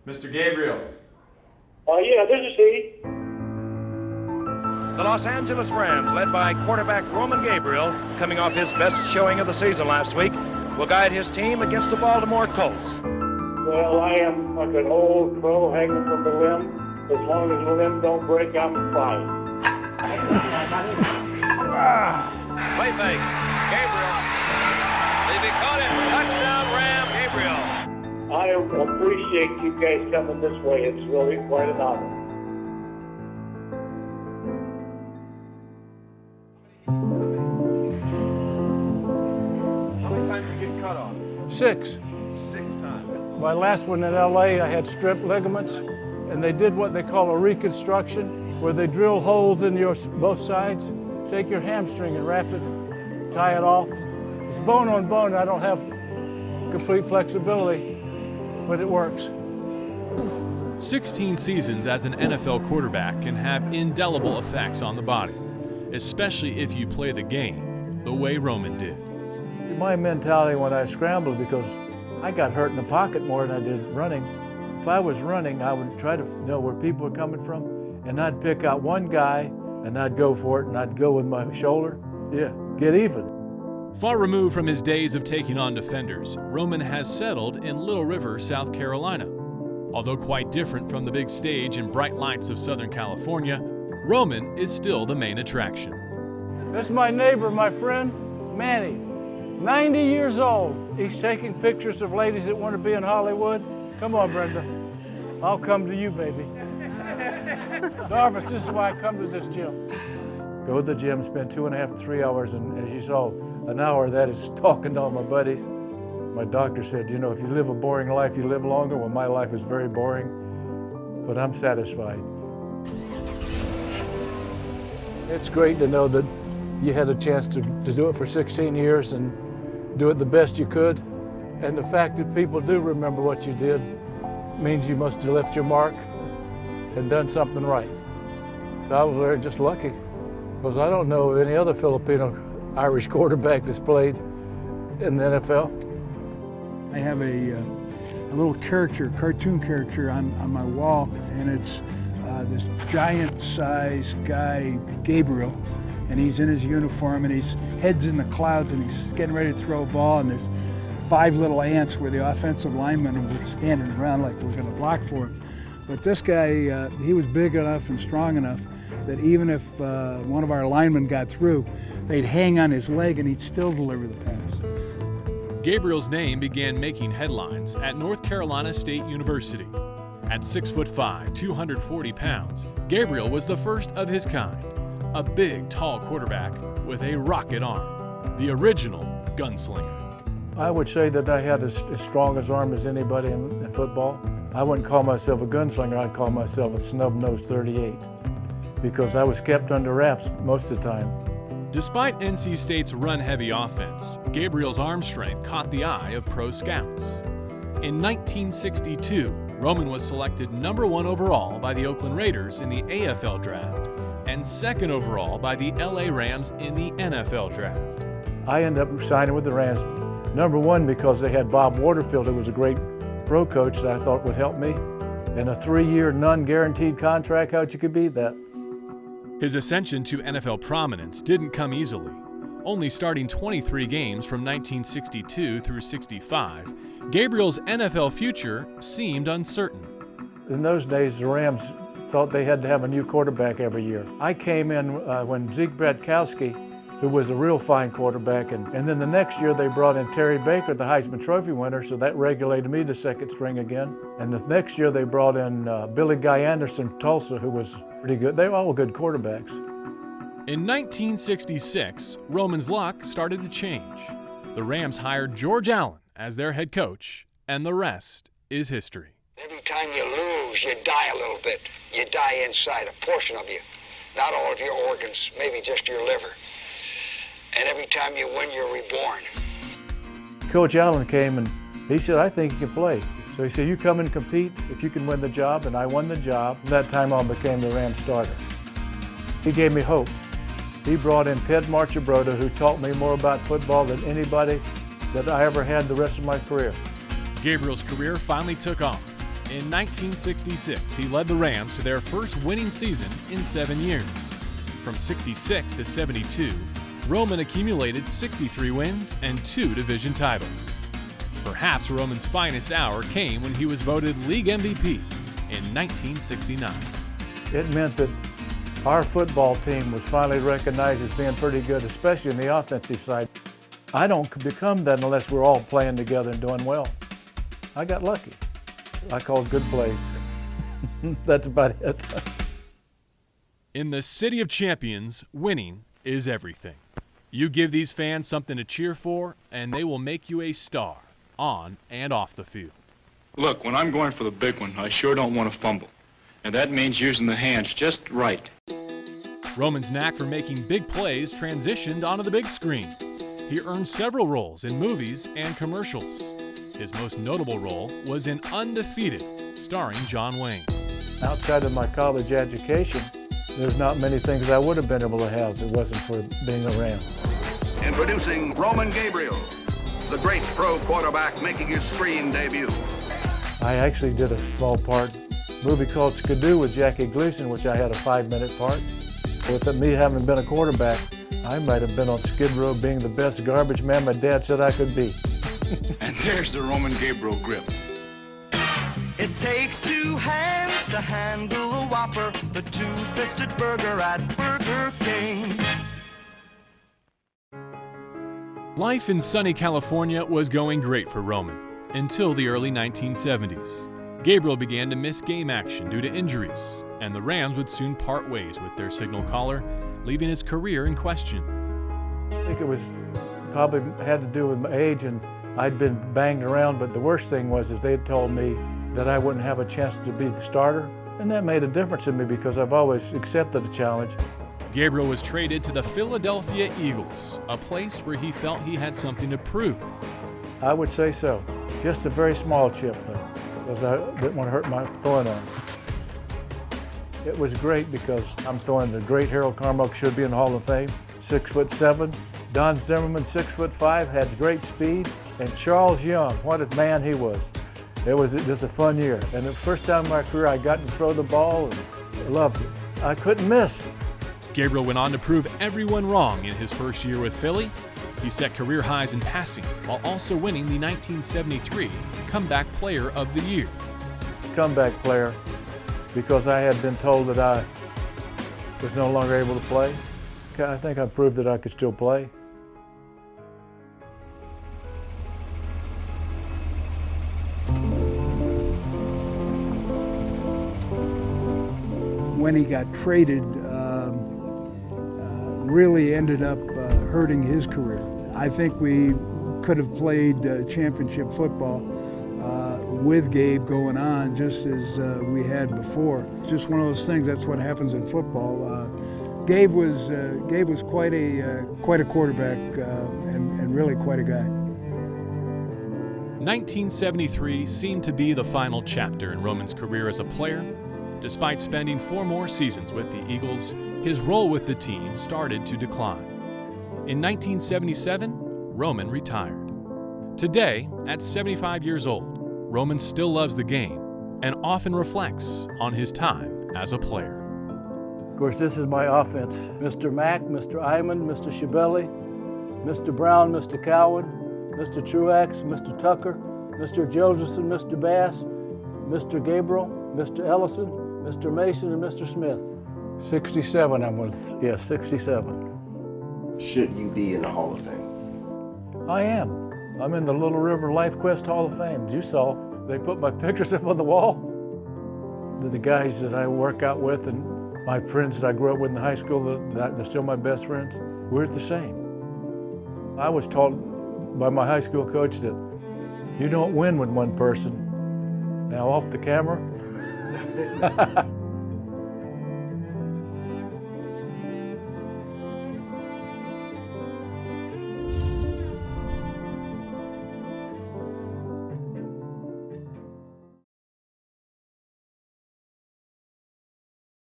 Mr. Gabriel. Yeah, this is he. The Los Angeles Rams, led by quarterback Roman Gabriel, coming off his best showing of the season last week, will guide his team against the Baltimore Colts. Well, I am like an old crow hanging from the limb. As long as the limb don't break, I'm fine. Play fake. Gabriel. They caught him. Touchdown, Ram Gabriel. I appreciate you guys coming this way. It's really quite an honor. How many times did you get cut off? 6. 6 times. My last one in LA, I had strip ligaments, and they did what they call a reconstruction, where they drill holes in your both sides, take your hamstring and wrap it, tie it off. It's bone on bone. I don't have complete flexibility, but it works. 16 seasons as an NFL quarterback can have indelible effects on the body, especially if you play the game the way Roman did. My mentality when I scrambled, because I got hurt in the pocket more than I did running. If I was running, I would try to know where people were coming from, and I'd pick out one guy, and I'd go for it, and I'd go with my shoulder. Yeah, get even. Far removed from his days of taking on defenders, Roman has settled in Little River, South Carolina. Although quite different from the big stage and bright lights of Southern California, Roman is still the main attraction. That's my neighbor, my friend, Manny. 90 years old. He's taking pictures of ladies that want to be in Hollywood. Come on, Brenda. I'll come to you, baby. Darvis, this is why I come to this gym. Go to the gym, spend 2.5 to 3 hours, and as you saw, an hour of that is talking to all my buddies. My doctor said, you know, if you live a boring life, you live longer. Well, my life is very boring, but I'm satisfied. It's great to know that you had a chance to do it for 16 years and do it the best you could. And the fact that people do remember what you did means you must have left your mark and done something right. So I was very just lucky, because I don't know of any other Filipino-Irish quarterback that's played in the NFL. I have a little character, cartoon character on my wall, and it's this giant-sized guy, Gabriel, and he's in his uniform, and his head's in the clouds, and he's getting ready to throw a ball, and there's 5 little ants where the offensive linemen were standing around like we're going to block for him. But this guy, he was big enough and strong enough that even if one of our linemen got through, they'd hang on his leg and he'd still deliver the pass. Gabriel's name began making headlines at North Carolina State University. At 6'5", 240 pounds, Gabriel was the first of his kind, a big, tall quarterback with a rocket arm, the original gunslinger. I would say that I had as strong an arm as anybody in football. I wouldn't call myself a gunslinger, I'd call myself a snub-nosed 38, because I was kept under wraps most of the time. Despite NC State's run-heavy offense, Gabriel's arm strength caught the eye of pro scouts. In 1962, Roman was selected #1 overall by the Oakland Raiders in the AFL draft and 2nd overall by the LA Rams in the NFL draft. I ended up signing with the Rams, #1 because they had Bob Waterfield, who was a great pro coach that I thought would help me, and a 3-year non-guaranteed contract. How'd you could beat that? His ascension to NFL prominence didn't come easily. Only starting 23 games from 1962 through 65, Gabriel's NFL future seemed uncertain. In those days, the Rams thought they had to have a new quarterback every year. I came in when Zeke Bratkowski, who was a real fine quarterback, and then the next year they brought in Terry Baker, the Heisman Trophy winner, so that regulated me to 2nd string again. And the next year they brought in Billy Guy Anderson from Tulsa, who was pretty good. They were all good quarterbacks. In 1966, Roman's luck started to change. The Rams hired George Allen as their head coach, and the rest is history. Every time you lose, you die a little bit. You die inside, a portion of you. Not all of your organs, maybe just your liver. And every time you win, you're reborn. Coach Allen came and he said, I think you can play. So he said, you come and compete if you can win the job, and I won the job. From that time on, became the Rams starter. He gave me hope. He brought in Ted Marchibroda, who taught me more about football than anybody that I ever had the rest of my career. Gabriel's career finally took off. In 1966, he led the Rams to their first winning season in 7 years. From 66 to 72, Roman accumulated 63 wins and 2 division titles. Perhaps Roman's finest hour came when he was voted league MVP in 1969. It meant that our football team was finally recognized as being pretty good, especially in the offensive side. I don't become that unless we're all playing together and doing well. I got lucky. I called good plays. That's about it. In the City of Champions, winning is everything. You give these fans something to cheer for, and they will make you a star, on and off the field. Look, when I'm going for the big one, I sure don't want to fumble. And that means using the hands just right. Roman's knack for making big plays transitioned onto the big screen. He earned several roles in movies and commercials. His most notable role was in Undefeated, starring John Wayne. Outside of my college education, there's not many things I would have been able to have if it wasn't for being a Ram. Introducing Roman Gabriel, the great pro quarterback making his screen debut. I actually did a small part, movie called Skidoo with Jackie Gleason, which I had a 5-minute part. With me having been a quarterback, I might have been on Skid Row being the best garbage man my dad said I could be. And there's the Roman Gabriel grip. It takes 2 hands to handle a Whopper, the 2-fisted burger at Burger King. Life in sunny California was going great for Roman until the early 1970s. Gabriel began to miss game action due to injuries, and the Rams would soon part ways with their signal caller, leaving his career in question. I think it was probably had to do with my age, and I'd been banged around, but the worst thing was is they had told me that I wouldn't have a chance to be the starter, and that made a difference in me because I've always accepted the challenge. Gabriel was traded to the Philadelphia Eagles, a place where he felt he had something to prove. I would say so. Just a very small chip, though, because I didn't want to hurt my throwing arm. It was great because I'm throwing the great Harold Carmichael, should be in the Hall of Fame, 6'7". Don Zimmerman, 6'5", had great speed, and Charles Young, what a man he was. It was just a fun year, and the first time in my career I got to throw the ball and I loved it. I couldn't miss. Gabriel went on to prove everyone wrong in his first year with Philly. He set career highs in passing while also winning the 1973 Comeback Player of the Year. Comeback player, because I had been told that I was no longer able to play. I think I proved that I could still play. When he got traded, really ended up hurting his career. I think we could have played championship football with Gabe going on just as we had before. Just one of those things, that's what happens in football. Gabe was quite a quarterback and really quite a guy. 1973 seemed to be the final chapter in Roman's career as a player. Despite spending 4 more seasons with the Eagles, his role with the team started to decline. In 1977, Roman retired. Today, at 75 years old, Roman still loves the game and often reflects on his time as a player. Of course, this is my offense. Mr. Mack, Mr. Iman, Mr. Schiavelli, Mr. Brown, Mr. Cowan, Mr. Truax, Mr. Tucker, Mr. Josephson, Mr. Bass, Mr. Gabriel, Mr. Ellison, Mr. Mason, and Mr. Smith. 67, I'm with, yes, 67. Should you be in the Hall of Fame? I am. I'm in the Little River Life Quest Hall of Fame. As you saw, they put my pictures up on the wall. The guys that I work out with and my friends that I grew up with in high school, they're still my best friends, we're the same. I was taught by my high school coach that you don't win with one person. Now off the camera,